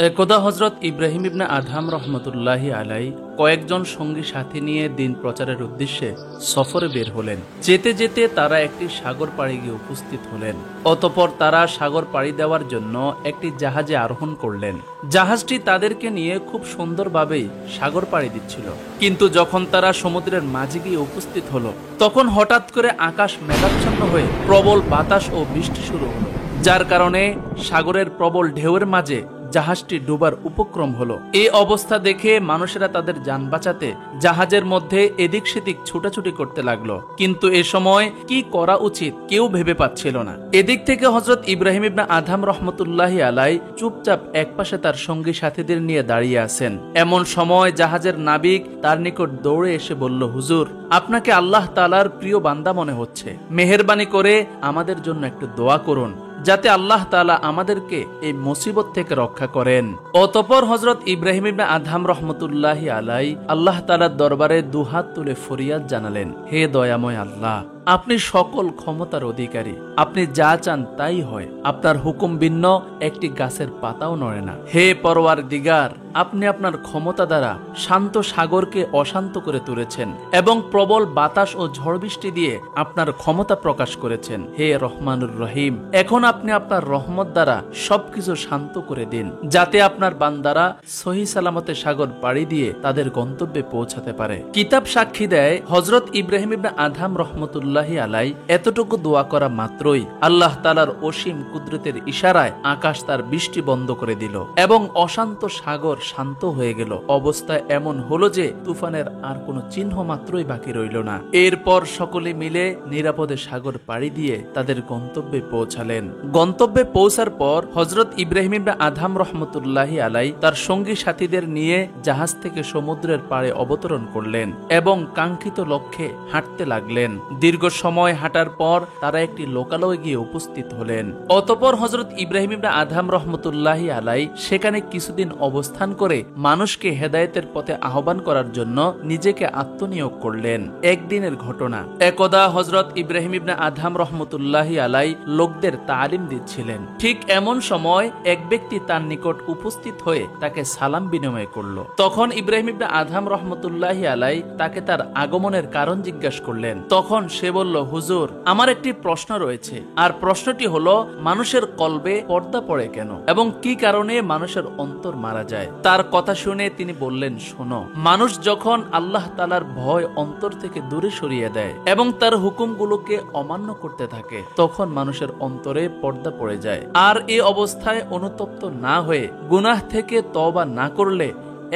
একদা হজরত ইব্রাহিম ইবনে আদহাম রহমতুল্লাহি আলাই কয়েকজন সঙ্গী সাথী নিয়ে দিন প্রচারের উদ্দেশ্যে সফরে বের হলেন। যেতে যেতে তারা একটি সাগর পাড়ি গিয়ে উপস্থিত হলেন। অতঃপর তারা সাগর পাড়ি দেওয়ার জন্য একটি জাহাজে আরোহণ করলেন। জাহাজটি তাদেরকে নিয়ে খুব সুন্দরভাবেই সাগর পাড়ি দিচ্ছিল। কিন্তু যখন তারা সমুদ্রের মাঝে গিয়ে উপস্থিত হলো, তখন হঠাৎ করে আকাশ মেঘাচ্ছন্ন হয়ে প্রবল বাতাস ও বৃষ্টি শুরু হলো, যার কারণে সাগরের প্রবল ঢেউয়ের মাঝে জাহাজটি ডুবার উপক্রম হলো। এই অবস্থা দেখে মানুষেরা তাদের যান বাঁচাতে জাহাজের মধ্যে এদিক সেদিক ছুটাছুটি করতে লাগলো। কিন্তু এ সময় কি করা উচিত কেউ ভেবে পাচ্ছিল না। এদিক থেকে হযরত ইব্রাহিম ইবনে আদহাম রহমতুল্লাহি আলাই চুপচাপ একপাশে তার সঙ্গী সাথীদের নিয়ে দাঁড়িয়ে আছেন। এমন সময় জাহাজের নাবিক তার নিকট দৌড়ে এসে বলল, হুজুর, আপনাকে আল্লাহ তাআলার প্রিয় বান্দা মনে হচ্ছে। মেহেরবানি করে আমাদের জন্য একটু দোয়া করুন, যাতে আল্লাহ তাআলা আমাদেরকে এই মুসিবত থেকে রক্ষা করেন। অতঃপর হযরত ইব্রাহিম ইবনে আদহাম রহমতুল্লাহি আলাই আল্লাহ তাআলার দরবারে দুহাত তুলে ফরিয়াদ জানালেন, হে দয়াময় আল্লাহ, আপনি সকল ক্ষমতার অধিকারী, আপনি যা চান তাই হয়, আপনার হুকুম ভিন্ন একটি গাছের পাতাও নড়ে না। হে পরওয়ারদিগার, আপনি আপনার ক্ষমতা দ্বারা শান্ত সাগরকে অশান্ত করে তুলেছেন এবং প্রবল বাতাস ও ঝড় বৃষ্টি দিয়ে আপনার ক্ষমতা প্রকাশ করেছেন। হে রহমানুর রহিম, এখন আপনি আপনার রহমত দ্বারা সবকিছু শান্ত করে দিন, যাতে আপনার বান্দারা সহি সালামতে সাগর পাড়ি দিয়ে তাদের গন্তব্যে পৌঁছাতে পারে। কিতাব সাক্ষী দেয়, হযরত ইব্রাহিম ইবনে আদহাম রহমতুল্লাহি আলাই এতটুকু দোয়া করা মাত্রই আল্লাহ তাআলার অসীম কুদরতের ইশারায় আকাশ তার বৃষ্টি বন্ধ করে দিল এবং অশান্ত সাগর শান্ত হয়ে গেল। অবস্থা এমন হলো যে তুফানের আর কোনো চিহ্ন মাত্রই বাকি রইল না। এরপর সকলে মিলে নিরাপদে সাগর পাড়ি দিয়ে তাদের গন্তব্যে পৌঁছালেন। গন্তব্যে পৌঁছার পর হযরত ইব্রাহিম ইবনে আদহাম রহমতুল্লাহি আলাই তার সঙ্গী সাথীদের নিয়ে জাহাজ থেকে সমুদ্রের পাড়ে অবতরণ করলেন এবং কাঙ্ক্ষিত লক্ষ্যে হাঁটতে লাগলেন। দীর্ঘ সময় হাঁটার পর তারা একটি লোকালয়ে গিয়ে উপস্থিত হলেন। অতঃপর হযরত ইব্রাহিম ইবনে আদহাম রহমতুল্লাহি আলাই সেখানে কিছুদিন অবস্থান করে মানুষকে হেদায়েতের পথে আহ্বান করার জন্য নিজেকে আত্মনিয়োগ করলেন। একদিনের ঘটনা, একদা হযরত ইব্রাহিম ইবনে আদহাম রহমতুল্লাহি আলাই লোকদের তালিম দিচ্ছিলেন। ঠিক এমন সময় এক ব্যক্তি তার নিকট উপস্থিত হয়ে তাকে সালাম বিনিময় করল। তখন ইব্রাহিম ইবনে আদহাম রহমতুল্লাহি আলাই তাকে তার আগমনের কারণ জিজ্ঞাসা করলেন। তখন সে বলল, হুজুর, আমার একটি প্রশ্ন রয়েছে, আর প্রশ্নটি হলো, মানুষের কলবে পর্দা পড়ে কেন এবং কি কারণে মানুষের অন্তর মারা যায়। তার কথা শুনে তিনি বললেন, শোনো, মানুষ যখন আল্লাহ তাআলার ভয় অন্তর থেকে দূরে সরিয়ে দেয় এবং তার হুকুমগুলোকে অমান্য করতে থাকে, তখন মানুষের অন্তরে পর্দা পড়ে যায়। আর এই অবস্থায় অনুতপ্ত না হয়ে গুনাহ থেকে তওবা না করলে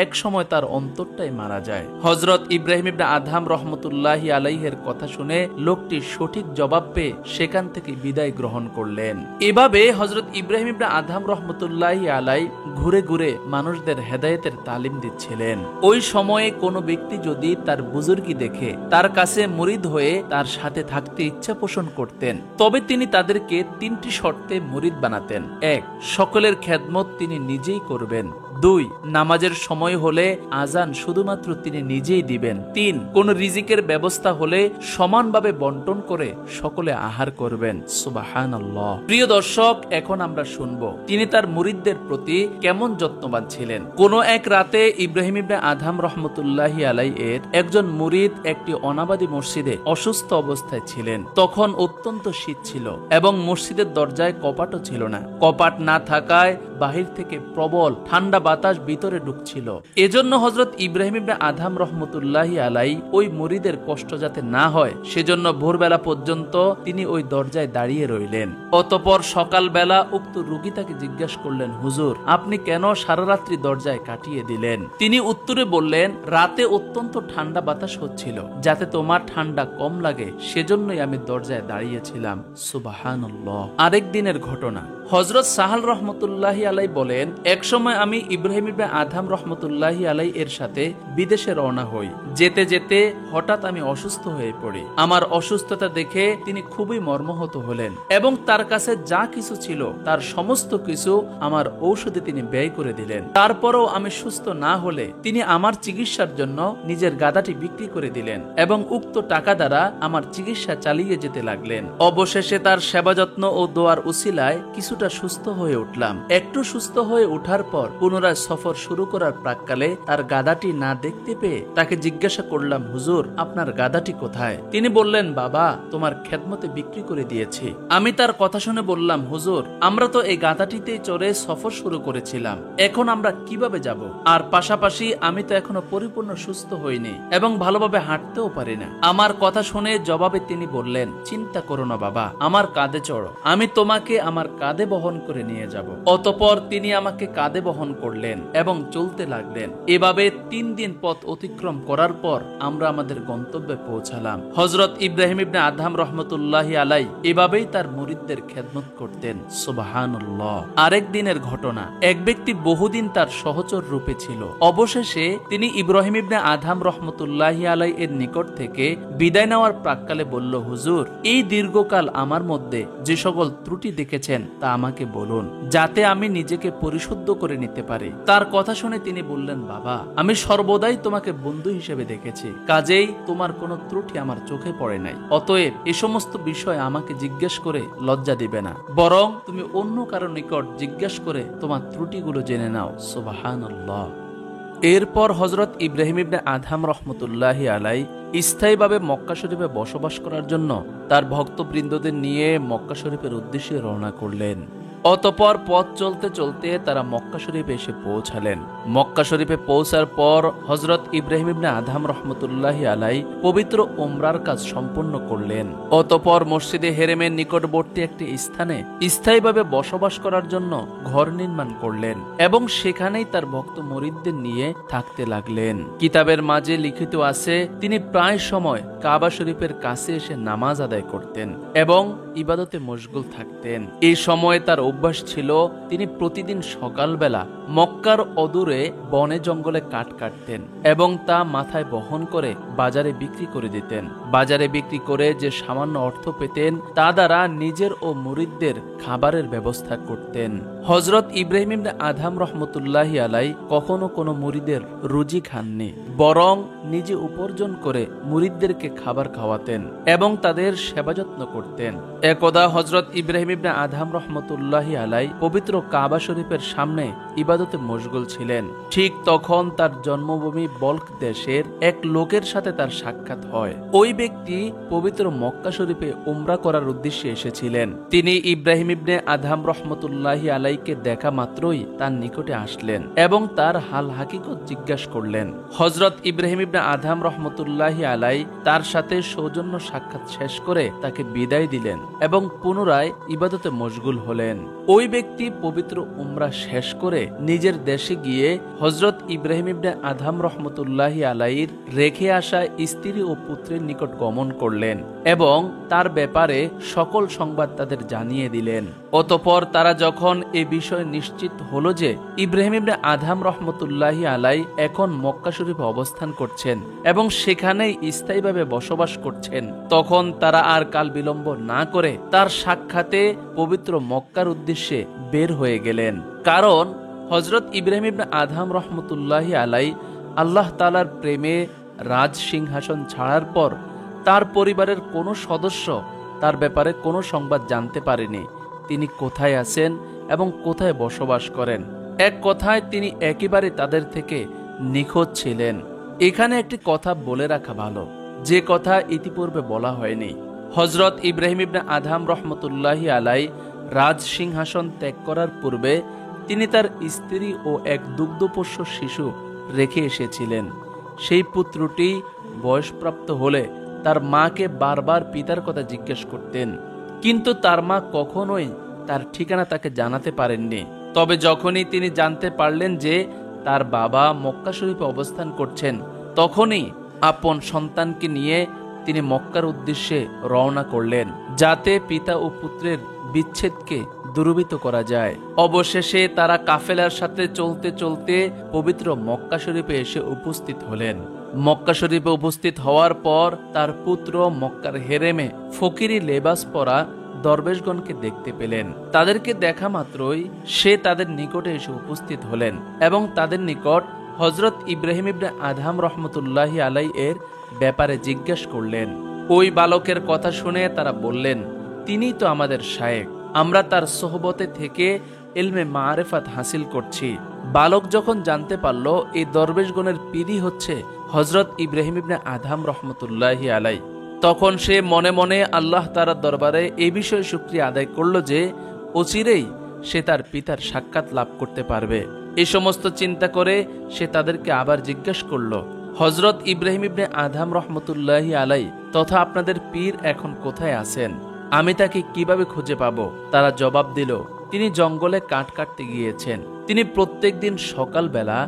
এক সময় তার অন্তরটাই মারা যায়। হযরত ইব্রাহিম ইবনে আদহাম রহমতুল্লাহি আলাইহির কথা শুনে লোকটি সঠিক জবাব পেয়ে সেখান থেকে বিদায় গ্রহণ করলেন। এভাবে হযরত ইব্রাহিম ইবনে আদহাম রহমতুল্লাহি আলাই ঘুরে ঘুরে মানুষদের হেদায়েতের তালিম দিচ্ছিলেন। ওই সময়ে কোনো ব্যক্তি যদি তার বুজুর্গি দেখে তার কাছে মুরিদ হয়ে তার সাথে থাকতে ইচ্ছা পোষণ করতেন, তবে তিনি তাদেরকে 3টি শর্তে মুরিদ বানাতেন। 1. সকলের খেদমত তিনি নিজেই করবেন। 2. নামাজের সময় হলে আজান শুধুমাত্র তিনি নিজেই দিবেন। 3. কোন রিজিকের ব্যবস্থা হলে সমানভাবে বন্টন করে সকলে আহার করবেন। সুবহানাল্লাহ। প্রিয় দর্শক, এখন আমরা শুনবো তিনি তার মুরিদদের প্রতি কেমন যত্নবান ছিলেন। কোন এক রাতে ইব্রাহিম ইবনে আদহাম রহমতুল্লাহি আলাইহি এর একজন মুরিদ একটি অনাবাদী মসজিদে অসুস্থ অবস্থায় ছিলেন। তখন অত্যন্ত শীত ছিল এবং মসজিদের দরজায় কপাটও ছিল না। কপাট না থাকায় বাহির থেকে প্রবল ঠান্ডা বাতাস ভিতরে ঢুকছিল। এজন্য হযরত ইব্রাহিম ইবনে আদহাম রহমতুল্লাহি আলাই ওই মুরিদের কষ্ট যাতে না হয় সেজন্য ভোরবেলা পর্যন্ত তিনি ওই দরজায় দাঁড়িয়ে রইলেন। অতঃপর সকালবেলা উক্ত রোগী তাকে জিজ্ঞাসা করলেন, হুজুর, আপনি কেন সারা রাত্রি দরজায় কাটিয়ে দিলেন? তিনি উত্তরে বললেন, রাতে অত্যন্ত ঠান্ডা বাতাস হচ্ছিল, যাতে তোমার ঠান্ডা কম লাগে সেজন্যই আমি দরজায় দাঁড়িয়েছিলাম। সুবহানাল্লাহ। আরেক দিনের ঘটনা, হযরত সাহাল রহমতুল্লাহি আলাই বলেন, এক সময় আমি ইব্রাহিম ইবনে আদহাম রহমতুল্লাহি রহমতুল্লাহি আলাই এর সাথে বিদেশে রওনা হই। যেতে যেতে হঠাৎ আমি অসুস্থ হয়ে পড়ি। আমার অসুস্থতা দেখে তিনি খুবই মর্মাহত হলেন এবং তার কাছে যা কিছু ছিল তার সমস্ত কিছু আমার ঔষধে তিনি ব্যয় করে দিলেন। তারপরও আমি সুস্থ না হলে তিনি আমার চিকিৎসার জন্য নিজের গাধাটি বিক্রি করে দিলেন এবং উক্ত টাকা দ্বারা আমার চিকিৎসা চালিয়ে যেতে লাগলেন। অবশেষে তার সেবা যত্ন ও দোয়ার উসিলায় কিছুটা সুস্থ হয়ে উঠলাম। একটু সুস্থ হয়ে ওঠার পর পুনরায় সফর শুরু করার প্রাক্কালে তার গাধাটি না দেখতে পেয়ে তাকে জিজ্ঞাসা করলাম, হুজুর আপনার গাধাটি কোথায়? তিনি বললেন, বাবা তোমার খেদমতে বিক্রি করে দিয়েছি। আমি তার কথা শুনে বললাম, হুজুর আমরা তো এই গাধাটিতেই চড়ে সফর শুরু করেছিলাম, এখন আমরা কিভাবে যাব? আর পাশাপাশি আমি তো এখনো পরিপূর্ণ সুস্থ হইনি এবং ভালোভাবে হাঁটতেও পারি না। আমার কথা শুনে জবাবে তিনি বললেন, চিন্তা করো না বাবা, আমার কাঁধে চড়ো, আমি তোমাকে আমার কাঁধে বহন করে নিয়ে যাব। অতঃপর তিনি আমাকে কাঁধে বহন করলেন এবং চলতে লাগলেন। এভাবে 3 দিন পথ অতিক্রম করার পর আমরা আমাদের গন্তব্যে পৌঁছালাম। হযরত ইব্রাহিম ইবনে আদহাম রহমতুল্লাহি আলাই এভাবেই তার মুরিদদের খেদমত করতেন। সুবহানাল্লাহ। আরেক দিনের ঘটনা, এক ব্যক্তি বহুদিন তার সহচর রূপে ছিল। অবশেষে তিনি ইব্রাহিম ইবনে আদহাম রহমতুল্লাহি আলাই এর নিকট থেকে বিদায় নেওয়ার প্রাক্কালে বলল, হুজুর এই দীর্ঘকাল আমার মধ্যে যে সকল ত্রুটি দেখেছেন তা আমাকে বলুন, যাতে আমি নিজেকে পরিশুদ্ধ করে নিতে পারি। তার কথা শুনে তিনি বললেন, বাবা আমি সর্বদাই তোমাকে বন্ধু হিসেবে দেখেছি, কাজেই তোমার কোনো ত্রুটি আমার চোখে পড়ে নাই। অতএব এই সমস্ত বিষয় আমাকে জিজ্ঞেস করে লজ্জা দিবে না, বরং তুমি অন্য কারো নিকট জিজ্ঞেস করে তোমার ত্রুটিগুলো জেনে নাও। সুবহানাল্লাহ। এরপর হযরত ইব্রাহিম ইবনে আদহাম রহমতুল্লাহি আলাই স্থায়ীভাবে মক্কা শরীফে বসবাস করার জন্য তার ভক্তবৃন্দদের নিয়ে মক্কা শরীফের উদ্দেশ্যে রওনা করলেন। অতঃপর পথ চলতে চলতে তারা মক্কা শরীফে এসে পৌঁছালেন। মক্কা শরীফে পৌঁছার পর হযরত ইব্রাহিম ইবনে আদহাম রহমতুল্লাহি আলাই পবিত্র উমরার কাজ সম্পন্ন করলেন। অতঃপর মসজিদে হেরেমের নিকটবর্তী একটি স্থানে স্থায়ীভাবে বসবাস করার জন্য ঘর নির্মাণ করলেন এবং সেখানেই তার ভক্ত মুরিদদের নিয়ে থাকতে লাগলেন। কিতাবের মাঝে লিখিত আছে, তিনি প্রায় সময় কাবা শরীফের কাছে এসে নামাজ আদায় করতেন এবং ইবাদতে মশগুল থাকতেন। এই সময়ে তার অভ্যাস ছিল তিনি প্রতিদিন সকালবেলা মক্কার অদূরে বনে জঙ্গলে কাঠ কাটতেন এবং তা মাথায় বহন করে বাজারে বিক্রি করে দিতেন। বাজারে বিক্রি করে যে সামান্য অর্থ পেতেন তা দ্বারা নিজের ও মুরিদদের খাবারের ব্যবস্থা করতেন। হযরত ইব্রাহিম ইবনে আদহাম রহমতুল্লাহি আলাই কখনো কোনো মুরিদের রুজি খাননি, বরং নিজে উপার্জন করে মুরিদদেরকে খাবার খাওয়াতেন এবং তাদের সেবা যত্ন করতেন। একদা হযরত ইব্রাহিম ইবনে আদহাম রহমতুল্লাহি আলাই পবিত্র কাবা শরীফের সামনে ইবাদতে মশগুল ছিলেন। ঠিক তখন তার জন্মভূমি বলক দেশের এক লোকের সাথে তার সাক্ষাৎ হয়। ওই ব্যক্তি পবিত্র মক্কা শরীফে উমরা করার উদ্দেশ্যে এসেছিলেন। তিনি ইব্রাহিম ইবনে আদহাম রহমতুল্লাহি আলাইকে দেখা মাত্রই তার নিকটে আসলেন এবং তার হাল হাকিকত জিজ্ঞাসা করলেন। হযরত ইব্রাহিম ইবনে আদহাম রহমতুল্লাহি আলাই তার সাথে সৌজন্য সাক্ষাৎ শেষ করে তাকে বিদায় দিলেন এবং পুনরায় ইবাদতে মশগুল হলেন। ওই ব্যক্তি পবিত্র উমরা শেষ করে নিজের দেশে গিয়ে হযরত ইব্রাহিম ইবনে আদহাম রহমতুল্লাহি আলাইর রেখে আসা স্ত্রী ও পুত্রের নিকট গমন করলেন এবং তার ব্যাপারে সকল সংবাদ তাদের জানিয়ে দিলেন। অতঃপর তারা যখন এ বিষয়ে নিশ্চিত হলো যে ইব্রাহিম ইবনে আদহাম রহমতুল্লাহি আলাই এখন মক্কা শরীফে অবস্থান করছেন এবং সেখানেই স্থায়ীভাবে বসবাস করছেন, তখন তারা আর কাল বিলম্ব না করে তার সাক্ষাতে পবিত্র মক্কার উদ্দেশ্যে বের হয়ে গেলেন। কারণ হযরত ইব্রাহিম ইবনে আদহাম রহমতুল্লাহি আলাই আল্লাহ তাআলার প্রেমে রাজ সিংহাসন ছাড়ার পর তার পরিবারের কোনো সদস্য তার ব্যাপারে কোনো সংবাদ জানতে পারেনি তিনি কোথায় আছেন এবং কোথায় বসবাস করেন। এক কথায় তিনি একেবারে তাদের থেকে নিখোঁজ ছিলেন। এখানে একটি কথা বলে রাখা ভালো, যে কথা ইতিপূর্বে বলা হয়নি। হযরত ইব্রাহিম ইবনে আদহাম রহমতুল্লাহি আলাই রাজ সিংহাসন ত্যাগ করার পূর্বে তিনি তার স্ত্রী ও এক দুগ্ধপোষ্য শিশু রেখে এসেছিলেন। সেই পুত্রটি বয়সপ্রাপ্ত হলে তার মাকে বারবার পিতার কথা জিজ্ঞেস করতেন, কিন্তু তার মা কখনোই তার ঠিকানা তাকে জানাতে পারেননি। তবে যখনই তিনি জানতে পারলেন যে তার বাবা মক্কা শরীফে অবস্থান করছেন, তখনই আপন সন্তানকে নিয়ে তিনি মক্কার উদ্দেশ্যে রওনা করলেন, যাতে পিতা ও পুত্রের বিচ্ছেদকে দূরীভূত করা যায়। অবশেষে তারা কাফেলার সাথে চলতে চলতে পবিত্র মক্কা শরীফে এসে উপস্থিত হলেন। মক্কা শরীফে উপস্থিত হওয়ার পর তার পুত্র মক্কার হেরেমে ফকিরি লেবাস পরা দরবেশগণকে দেখতে পেলেন। তাদেরকে দেখা মাত্রই সে তাদের নিকটে এসে উপস্থিত হলেন এবং তাদের নিকট হযরত ইব্রাহিম ইবনে আদহাম রহমতুল্লাহি আলাই এর ব্যাপারে জিজ্ঞাসা করলেন। ওই বালকের কথা শুনে তারা বললেন, তিনিই তো আমাদের শায়েখ, আমরা তার সোহবতে থেকে ইলমে মারিফাত হাসিল করছি। বালক যখন জানতে পারল এই দরবেশগণের পীরই হচ্ছে হযরত ইব্রাহিম ইবনে আদহাম রহমতুল্লাহি আলাই, তখন সে মনে মনে আল্লাহ তাআলার দরবারে এই বিষয়ে শুকরিয়া আদায় করল যে অচিরেই সে তার পিতার সাক্ষাৎ লাভ করতে পারবে। এই সমস্ত চিন্তা করে সে তাদেরকে আবার জিজ্ঞাসা করল, হযরত ইব্রাহিম ইবনে আদহাম রহমতুল্লাহি আলাই তথা আপনাদের পীর এখন কোথায় আছেন? আমি তাকে কিভাবে খুঁজে পাবো? তারা জবাব দিল, তিনি জঙ্গলে কাঠ কাটতে গিয়েছেন। তিনি প্রত্যেক দিন সকালবেলা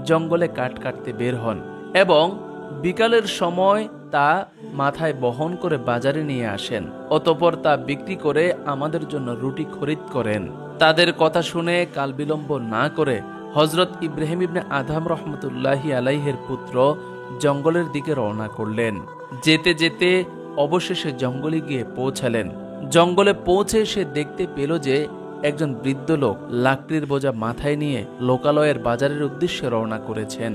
জঙ্গলে কাঠ কাটতে বের হন এবং বিকালের সময় তা মাথায় বহন করে বাজারে নিয়ে আসেন, অতঃপর তা বিক্রি করে আমাদের জন্য রুটি খরিদ করেন। তাদের কথা শুনে কাল বিলম্ব না করে হযরত ইব্রাহিম ইবনে আদহাম রহমতুল্লাহি আলাইহের পুত্র জঙ্গলের দিকে রওনা করলেন। যেতে যেতে অবশেষে জঙ্গলে গিয়ে পৌঁছালেন। জঙ্গলে পৌঁছে সে দেখতে পেল যে একজন বৃদ্ধ লোক লাকড়ির বোঝা মাথায় নিয়ে লোকালয়ের বাজারের উদ্দেশ্যে রওনা করেছেন।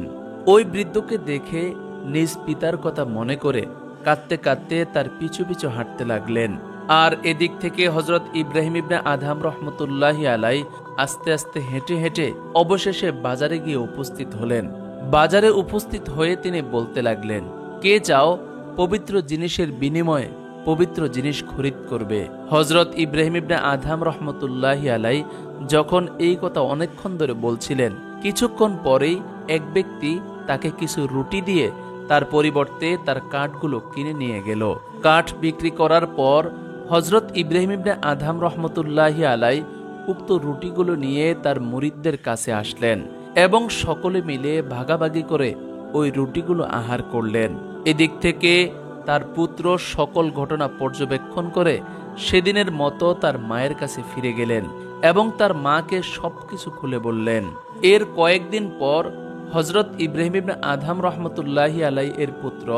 ওই বৃদ্ধকে দেখে নিজ পিতার কথা মনে করে কাঁদতে কাঁদতে তার পিছু পিছু হাঁটতে লাগলেন। আর এদিক থেকে হযরত ইব্রাহিম ইবনে আদহাম রহমতুল্লাহি আলাই আস্তে আস্তে হেঁটে হেঁটে অবশেষে বাজারে গিয়ে উপস্থিত হলেন। বাজারে উপস্থিত হয়ে তিনি বলতে লাগলেন, কে চাও পবিত্র জিনিসের বিনিময়ে পবিত্র জিনিস খরিদ করবে? হযরত ইব্রাহিম ইবনে আদহাম রহমতুল্লাহি আলাই যখন এই কথা অনেকক্ষণ ধরে বলছিলেন, কিছুক্ষণ পরেই এক ব্যক্তি তাকে কিছু রুটি দিয়ে তার পরিবর্তে তার কাঠগুলো কিনে নিয়ে গেল। কাঠ বিক্রি করার পর হযরত ইব্রাহিম ইবনে আদহাম রহমতুল্লাহি আলাই উক্ত রুটিগুলো নিয়ে তার মুরিদদের কাছে আসলেন এবং সকলে মিলে ভাগাভাগি করে ওই রুটিগুলো আহার করলেন। এদিক থেকে তার পুত্র সকল ঘটনা পর্যবেক্ষণ করে সেদিনের মতো তার মায়ের কাছে ফিরে গেলেন এবং তার মাকে সবকিছু খুলে বললেন। এর কয়েকদিন পর হযরত ইব্রাহিম ইবনে আদহাম রহমতুল্লাহি আলাই এর পুত্র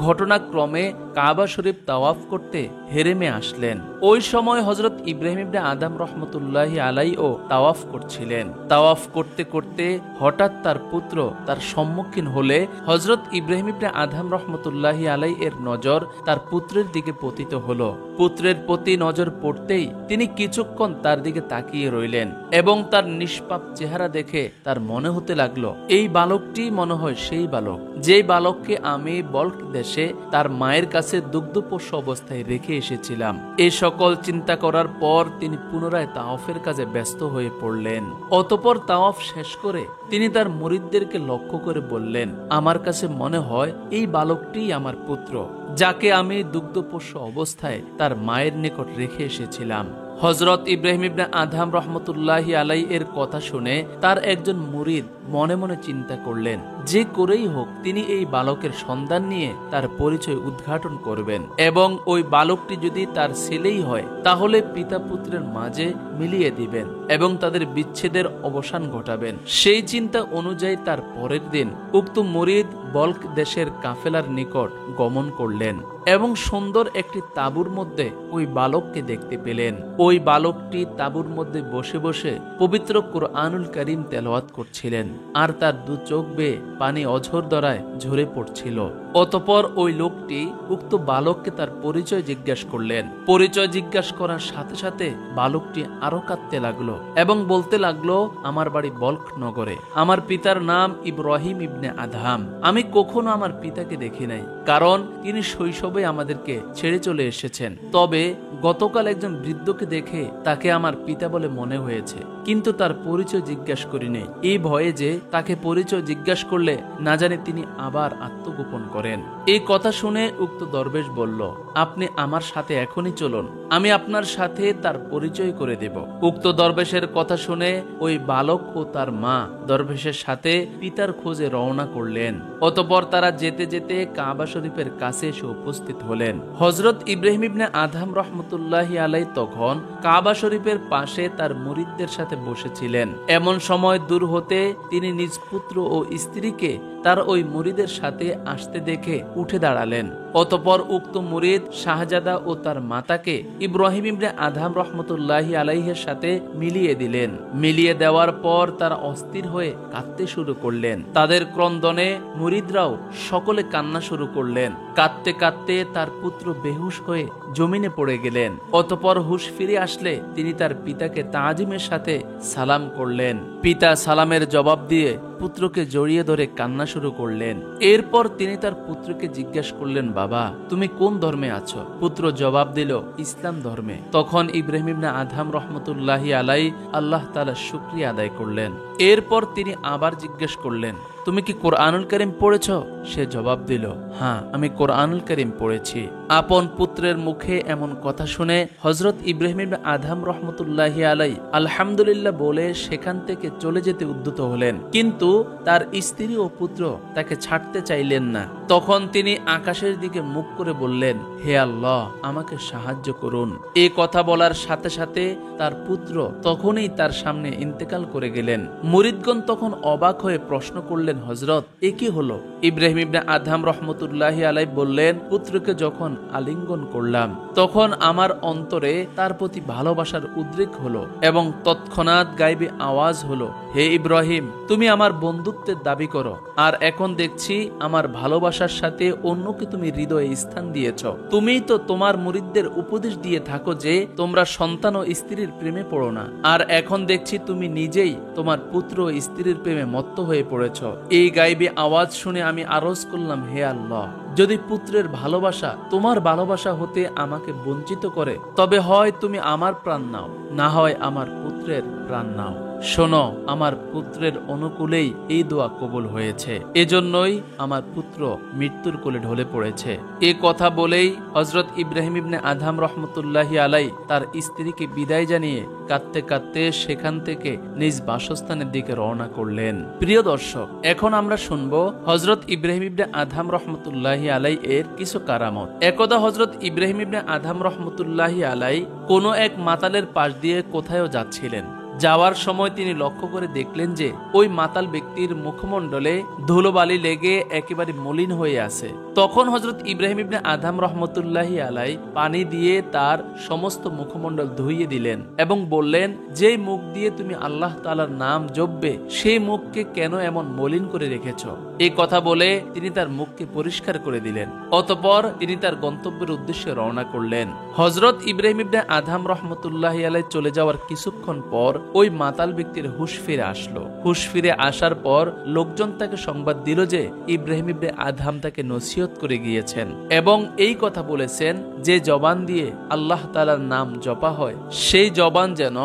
ঘটনাক্রমে কাবা শরীফ তাওয়াফ করতে হেরেমে আসলেন। ওই সময় হযরত ইব্রাহিম ইবনে আদহাম রহমতুল্লাহি আলাইও তাওয়াফ করছিলেন। তাওয়াফ করতে করতে হঠাৎ তার পুত্র তার সম্মুখীন হলে হযরত ইব্রাহিম ইবনে আদহাম রহমতুল্লাহি আলাই এর নজর তার পুত্রের দিকে পতিত হলো। পুত্রের প্রতি নজর পড়তেই তিনি কিছুক্ষণ তার দিকে তাকিয়ে রইলেন এবং তার নিষ্পাপ চেহারা দেখে তার মনে হতে লাগলো, এই বালকটি মনে হয় সেই বালক যেই বালককে আমি বল্ক দেশে তার মায়ের কাছে দুগ্ধপোষ্য অবস্থায় রেখে এসেছিলাম। এই সকল চিন্তা করার পর তিনি পুনরায় তাওয়াফের কাজে ব্যস্ত হয়ে পড়লেন। অতঃপর তাওয়াফ শেষ করে তিনি তার মুরিদদেরকে লক্ষ্য করে বললেন, আমার কাছে মনে হয় এই বালকটিই আমার পুত্র, যাকে আমি দুগ্ধপোষ্য অবস্থায় তার মায়ের নিকট রেখে এসেছিলাম। হযরত ইব্রাহিম ইবনে আদহাম রহমতুল্লাহি আলাই এর কথা শুনে তার একজন মুরিদ মনে মনে চিন্তা করলেন, যে করেই হোক তিনি এই বালকের সন্ধান নিয়ে তার পরিচয় উদ্ঘাটন করবেন এবং ওই বালকটি যদি তার ছেলেই হয় তাহলে পিতা পুত্রের মাঝে মিলিয়ে দিবেন এবং তাদের বিচ্ছেদের অবসান ঘটাবেন। সেই চিন্তা অনুযায়ী তার পরের দিন উক্ত মুরিদ বল্ক দেশের কাফেলার নিকট গমন করলেন এবং সুন্দর একটি তাঁবুর মধ্যে ওই বালককে দেখতে পেলেন। ওই বালকটি তাঁবুর মধ্যে বসে বসে পবিত্র কুরআনুল কারীম তেলাওয়াত করছিলেন আর তার দু চোখ বেয়ে পানি অঝর দ্বারায় ঝরে পড়ছিল। অতঃপর ওই লোকটি উক্ত বালককে তার পরিচয় জিজ্ঞাসা করলেন। পরিচয় জিজ্ঞাসা করার সাথে সাথে বালকটি আরো কাঁদতে লাগলো এবং বলতে লাগলো, আমার বাড়ি বল্ক নগরে, আমার পিতার নাম ইব্রাহিম ইবনে আদহাম। আমি কখনো আমার পিতাকে দেখি নাই, কারণ তিনি শৈশবে আমাদেরকে ছেড়ে চলে এসেছেন। তবে গতকাল একজন বৃদ্ধকে দেখে তাকে আমার পিতা বলে মনে হয়েছে। কিন্তু তার পরিচয় জিজ্ঞাসা করিনি, এই ভয়ে যে তাকে পরিচয় জিজ্ঞাসা করলে না জানি তিনি আবার আত্মগোপন করেন। এই কথা শুনে উক্ত দরবেশ বলল, আপনি আমার সাথে এখনই চলুন, আমি আপনার সাথে তার পরিচয় করে দেব। উক্ত দরবেশের কথা শুনে ওই বালক ও তার মা দরবেশের সাথে পিতার খোঁজে রওনা করলেন। অতঃপর তারা যেতে যেতে কাবা শরীফের কাছে এসে উপস্থিত হলেন। হযরত ইব্রাহিম ইবনে আদহাম রাহমাতুল্লাহি আলাইহি তখন কাবা শরীফের পাশে তার মুরিদদের সাথে বসেছিলেন। এমন সময় দূর হতে তিনি নিজ পুত্র ও স্ত্রীকে তার ওই মুরিদের সাথে আসতে দেখে উঠে দাঁড়ালেন। অতঃপর উক্ত মুরিদ শাহজাদা ও তার মাতাকে ইব্রাহিম ইবনে আদহাম রাহমাতুল্লাহি আলাইহির সাথে মিলিয়ে দিলেন। মিলিয়ে দেওয়ার পর তারা অস্থির হয়ে কাঁদতে শুরু করলেন। তাদের ক্রন্দনে মুরিদরাও সকলে কান্না শুরু করলেন। কাঁদতে কাঁদতে তার পুত্র বেহুশ হয়ে জমিনে পড়ে গেলেন। অতঃপর হুঁশ ফিরে আসলে তিনি তার পিতাকে তাজিমের সাথে সালাম করলেন। পিতা সালামের জবাব দিয়ে পুত্রকে জড়িয়ে ধরে কান্না শুরু করলেন। এরপর তিনি তার পুত্রকে জিজ্ঞাসা করলেন, বাবা তুমি কোন ধর্মে আছো? পুত্র জবাব দিল, ইসলাম ধর্মে। তখন ইব্রাহিম ইবনে আদহাম রাহমাতুল্লাহি আলাইহি আল্লাহ তাআলার শুকরিয়া আদায় করলেন। এরপর তিনি আবার জিজ্ঞেস করলেন, তুমি কি কোরআনুল কারীম পড়েছ? সে জবাব দিল, হ্যাঁ আমি কোরআনুল কারীম পড়েছি। আপন পুত্রের মুখে এমন কথা শুনে হযরত ইব্রাহিম ইবনে আদহাম রাহমাতুল্লাহি আলাইহি আলহামদুলিল্লাহ বলে সেখান থেকে চলে যেতে উদ্যত হলেন। কিন্তু তার স্ত্রী ও পুত্র তাকে ছাড়তে চাইলেন না। তখন তিনি আকাশের দিকে মুখ করে বললেন, হে আল্লাহ আমাকে সাহায্য করুন। এই কথা বলার সাথে সাথে তার পুত্র তখনই তার সামনে ইন্তেকাল করে গেলেন। মুরিদগণ তখন অবাক হয়ে প্রশ্ন করলেন, হযরত এ কি হলো? ইব্রাহিম ইবনে আদহাম রাহমাতুল্লাহি আলাইহি বললেন, পুত্রকে যখন আলিঙ্গন করলাম তখন আমার অন্তরে তার প্রতি ভালোবাসার উদ্রেক হলো এবং তৎক্ষণাৎ গায়বী আওয়াজ হলো, হে ইব্রাহিম তুমি আমার বন্ধুত্বের দাবি করো, আর এখন দেখছি আমার ভালোবাসার সাথে অন্যকে তুমি হৃদয়ে স্থান দিয়েছ। তুমি তো তোমার মুরিদদের উপদেশ দিয়ে থাকো যে তোমরা সন্তান ও স্ত্রীর প্রেমে পড়ো না, আর এখন দেখছি তুমি নিজেই তোমার পুত্র ও স্ত্রীর প্রেমে মত্ত হয়ে পড়েছ। এই গায়বী আওয়াজ শুনে আমি আরজ করলাম, হে আল্লাহ যদি পুত্রের ভালোবাসা তোমার ভালোবাসা হতে আমাকে বঞ্চিত করে তবে হয় তুমি আমার প্রাণ নাও, না হয় আমার পুত্রের প্রাণ নাও। শোনো, আমার পুত্রের অনুকূলেই এই দোয়া কবুল হয়েছে, এজন্যই আমার পুত্র মৃত্যুর কোলে ঢলে পড়েছে। এ কথা বলেই হযরত ইব্রাহিম ইবনে আদহাম রাহমাতুল্লাহি আলাইহি তার স্ত্রীকে বিদায় জানিয়ে কাঁদতে কাঁদতে সেখান থেকে নিজ বাসস্থানের দিকে রওনা করলেন। প্রিয় দর্শক, এখন আমরা শুনবো হযরত ইব্রাহিম ইবনে আদহাম রাহমাতুল্লাহি আলাইহি এর কিছু কারামত। একদা হযরত ইব্রাহিম ইবনে আদহাম রাহমাতুল্লাহি আলাইহি কোনো এক মাতালের পাশ দিয়ে কোথায়ও যাচ্ছিলেন। যাওয়ার সময় তিনি লক্ষ্য করে দেখলেন যে ওই মাতাল ব্যক্তির মুখমণ্ডলে ধুলোবালি লেগে একেবারে মলিন হয়ে আছে। তখন হযরত ইব্রাহিম ইবনে আদহাম রাহমাতুল্লাহি আলাইহি পানি দিয়ে তার সমস্ত মুখমণ্ডল ধুইয়ে দিলেন এবং বললেন, যেই মুখ দিয়ে তুমি আল্লাহ তাআলার নাম জপবে সেই মুখকে কেন এমন মলিন করে রেখেছ? এই কথা বলে তিনি তার মুখকে পরিষ্কার করে দিলেন। অতঃপর তিনি তার গন্তব্যের উদ্দেশ্যে রওনা করলেন। হযরত ইব্রাহিম ইবনে আদহাম রাহমাতুল্লাহি আলাইহি চলে যাওয়ার কিছুক্ষণ পর ওই মাতাল ব্যক্তির হুঁশ ফিরে আসলো। হুঁশ ফিরে আসার পর লোকজন তাকে সংবাদ দিল যে ইব্রাহিম ইবনে আদহাম তাকে নসিহত করে গিয়েছেন এবং এই কথা বলেছেন যে জবান দিয়ে আল্লাহ তাআলার নাম জপা হয় সেই জবান যেন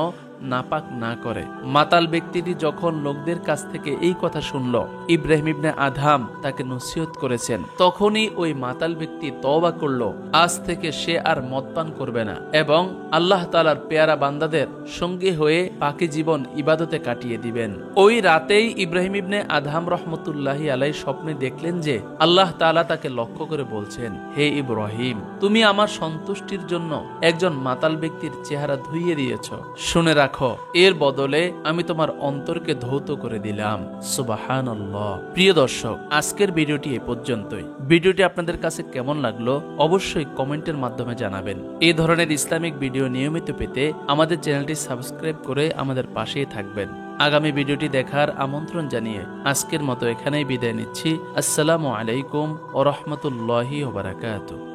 নাপাক না করে। মাতাল ব্যক্তিটি যখন লোকদের কাছ থেকে এই কথা শুনল ইব্রাহিম ইবনে আদহাম তাকে নসিহত করেছেন, তখনই ওই মাতাল ব্যক্তি তওবা করল, আজ থেকে সে আর মদ পান করবে না এবং আল্লাহ তাআলার পেয়ারা বান্দাদের সঙ্গী হয়ে বাকি জীবন ইবাদতে কাটিয়ে দিবেন। ওই রাতেই ইব্রাহিম ইবনে আদহাম রাহমাতুল্লাহি আলাইহি স্বপ্নে দেখলেন যে আল্লাহ তাআলা তাকে লক্ষ্য করে বলছেন, হে ইব্রাহিম তুমি আমার সন্তুষ্টির জন্য একজন মাতাল ব্যক্তির চেহারা ধুইয়ে দিয়েছ, শুনে রাখো এর বদলে আমি তোমার অন্তরকে ধৌত করে দিলাম। সুবহানাল্লাহ। প্রিয় দর্শক, আজকের ভিডিওটি এ পর্যন্তই। ভিডিওটি আপনাদের কাছে কেমন লাগলো অবশ্যই কমেন্টের মাধ্যমে জানাবেন। এই ধরনের ইসলামিক ভিডিও নিয়মিত পেতে আমাদের চ্যানেলটি সাবস্ক্রাইব করে আমাদের পাশেই থাকবেন। আগামী ভিডিওটি দেখার আমন্ত্রণ জানিয়ে আজকের মতো এখানেই বিদায় নিচ্ছি। আসসালামু আলাইকুম ওয়া রাহমাতুল্লাহি ওয়া বারাকাতুহু।